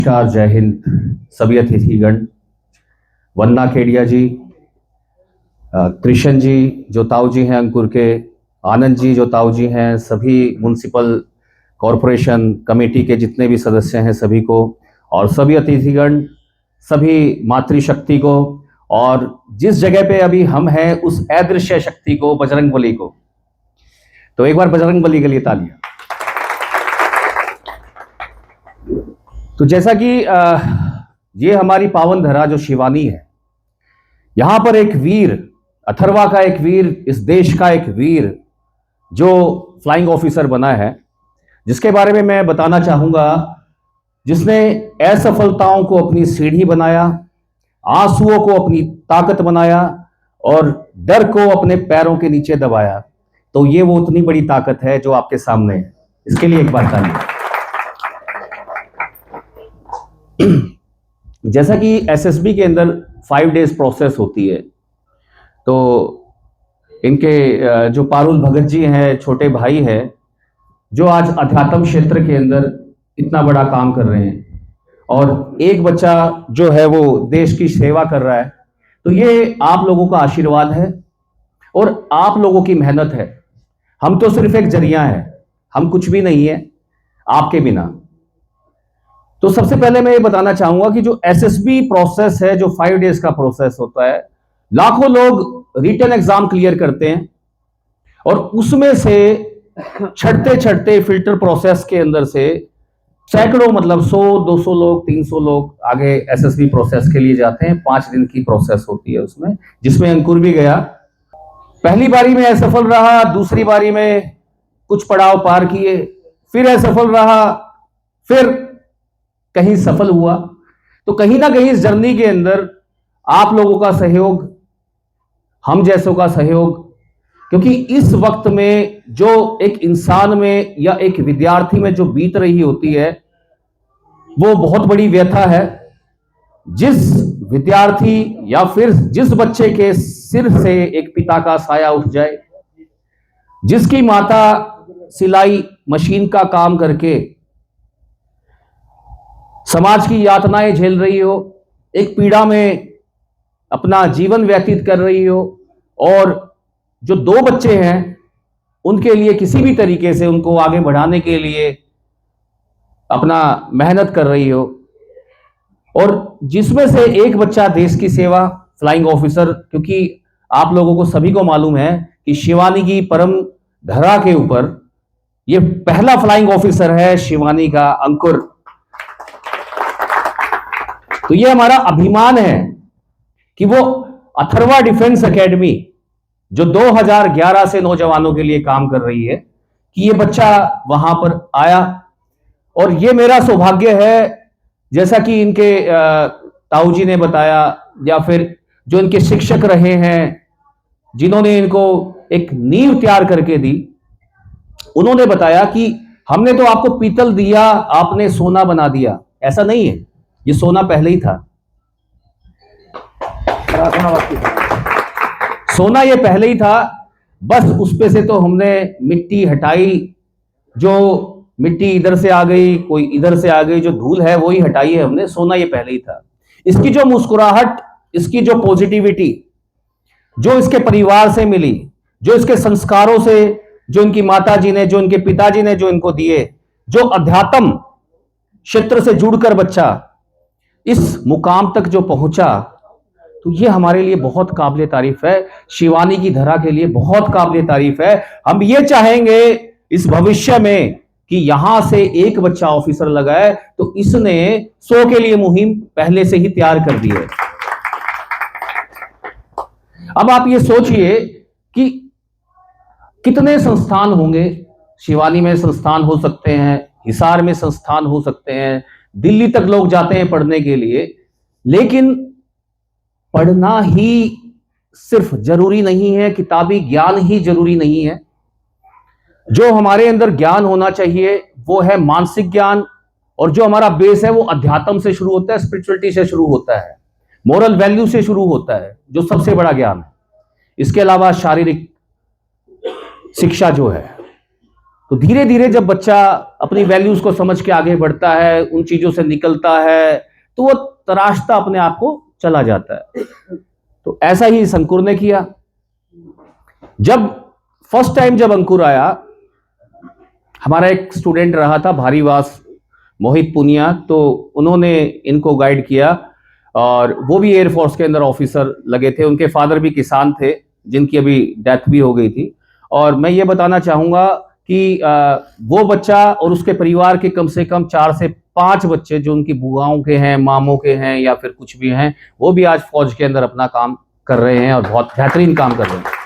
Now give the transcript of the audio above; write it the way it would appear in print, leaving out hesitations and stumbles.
नमस्कार, जय हिंद सभी अतिथिगण, वंदना केडिया जी, कृष्ण जी जो ताऊ जी हैं अंकुर के, आनंद जी जो ताऊ जी हैं, सभी म्युनिसिपल कॉरपोरेशन कमेटी के जितने भी सदस्य हैं सभी को, और सभी अतिथिगण, सभी मातृशक्ति को, और जिस जगह पे अभी हम हैं उस अदृश्य शक्ति को, बजरंगबली को। तो एक बार बजरंगबली के लिए तालियां। तो जैसा कि ये हमारी पावन धरा जो शिवानी है, यहां पर एक वीर, अथर्वा का एक वीर, इस देश का एक वीर जो फ्लाइंग ऑफिसर बना है, जिसके बारे में मैं बताना चाहूंगा, जिसने असफलताओं को अपनी सीढ़ी बनाया, आंसुओं को अपनी ताकत बनाया और डर को अपने पैरों के नीचे दबाया। तो ये वो उतनी बड़ी ताकत है जो आपके सामने है। इसके लिए एक बार तालियां। जैसा कि एसएसबी के अंदर 5 डेज प्रोसेस होती है, तो इनके जो पारुल भगत जी हैं, छोटे भाई हैं, जो आज अध्यात्म क्षेत्र के अंदर इतना बड़ा काम कर रहे हैं, और एक बच्चा जो है वो देश की सेवा कर रहा है, तो ये आप लोगों का आशीर्वाद है और आप लोगों की मेहनत है। हम तो सिर्फ एक जरिया है, हम कुछ भी नहीं है आपके बिना। तो सबसे पहले मैं ये बताना चाहूंगा कि जो एसएसबी प्रोसेस है, जो 5 डेज का प्रोसेस होता है, लाखों लोग रिटन एग्जाम क्लियर करते हैं और उसमें से छटते छटते फिल्टर प्रोसेस के अंदर से सैकड़ों, मतलब 100, 200 लोग, 300 लोग आगे एसएसबी प्रोसेस के लिए जाते हैं। 5 दिन की प्रोसेस होती है उसमें, जिसमें अंकुर भी गया। पहली बारी में असफल रहा, दूसरी बारी में कुछ पड़ाव पार किए, फिर असफल रहा, फिर कहीं सफल हुआ। तो कहीं ना कहीं इस जर्नी के अंदर आप लोगों का सहयोग, हम जैसों का सहयोग, क्योंकि इस वक्त में जो एक इंसान में या एक विद्यार्थी में जो बीत रही होती है, वो बहुत बड़ी व्यथा है। जिस विद्यार्थी या फिर जिस बच्चे के सिर से एक पिता का साया उठ जाए, जिसकी माता सिलाई मशीन का काम करके समाज की यातनाएं झेल रही हो, एक पीड़ा में अपना जीवन व्यतीत कर रही हो, और जो 2 बच्चे हैं उनके लिए किसी भी तरीके से उनको आगे बढ़ाने के लिए अपना मेहनत कर रही हो, और जिसमें से एक बच्चा देश की सेवा, फ्लाइंग ऑफिसर, क्योंकि आप लोगों को सभी को मालूम है कि शिवानी की परम धरा के ऊपर ये पहला फ्लाइंग ऑफिसर है, शिवानी का अंकुर। तो ये हमारा अभिमान है कि वो अथर्वा डिफेंस एकेडमी जो 2011 से नौजवानों के लिए काम कर रही है, कि ये बच्चा वहां पर आया। और ये मेरा सौभाग्य है, जैसा कि इनके ताऊ जी ने बताया, या फिर जो इनके शिक्षक रहे हैं, जिन्होंने इनको एक नींव तैयार करके दी, उन्होंने बताया कि हमने तो आपको पीतल दिया, आपने सोना बना दिया। ऐसा नहीं है, ये सोना पहले ही था। सोना ये पहले ही था, बस उस पे से तो हमने मिट्टी हटाई। जो मिट्टी इधर से आ गई, कोई इधर से आ गई, जो धूल है वही हटाई है हमने। सोना ये पहले ही था। इसकी जो मुस्कुराहट, इसकी जो पॉजिटिविटी, जो इसके परिवार से मिली, जो इसके संस्कारों से, जो इनकी माता जी ने, जो इनके पिताजी ने जो इनको दिए, जो अध्यात्म क्षेत्र से जुड़कर बच्चा इस मुकाम तक जो पहुंचा, तो ये हमारे लिए बहुत काबिले तारीफ है। शिवानी की धरा के लिए बहुत काबिले तारीफ है। हम ये चाहेंगे इस भविष्य में कि यहां से एक बच्चा ऑफिसर लगा है, तो इसने 100 के लिए मुहिम पहले से ही तैयार कर दी है। अब आप ये सोचिए कि कितने संस्थान होंगे। शिवानी में संस्थान हो सकते हैं, हिसार में संस्थान हो सकते हैं, दिल्ली तक लोग जाते हैं पढ़ने के लिए। लेकिन पढ़ना ही सिर्फ जरूरी नहीं है, किताबी ज्ञान ही जरूरी नहीं है। जो हमारे अंदर ज्ञान होना चाहिए वो है मानसिक ज्ञान, और जो हमारा बेस है वो अध्यात्म से शुरू होता है, स्पिरिचुअलिटी से शुरू होता है, मोरल वैल्यू से शुरू होता है, जो सबसे बड़ा ज्ञान है। इसके अलावा शारीरिक शिक्षा जो है, तो धीरे धीरे जब बच्चा अपनी वैल्यूज को समझ के आगे बढ़ता है, उन चीजों से निकलता है, तो वो तराशता अपने आप को चला जाता है। तो ऐसा ही इस अंकुर ने किया। जब फर्स्ट टाइम जब अंकुर आया, हमारा एक स्टूडेंट रहा था भारीवास मोहित पुनिया, तो उन्होंने इनको गाइड किया और वो भी एयरफोर्स के अंदर ऑफिसर लगे थे। उनके फादर भी किसान थे जिनकी अभी डेथ भी हो गई थी। और मैं ये बताना चाहूंगा कि वो बच्चा और उसके परिवार के कम से कम 4 से 5 बच्चे जो उनकी बुआओं के हैं, मामों के हैं या फिर कुछ भी हैं, वो भी आज फौज के अंदर अपना काम कर रहे हैं और बहुत बेहतरीन काम कर रहे हैं।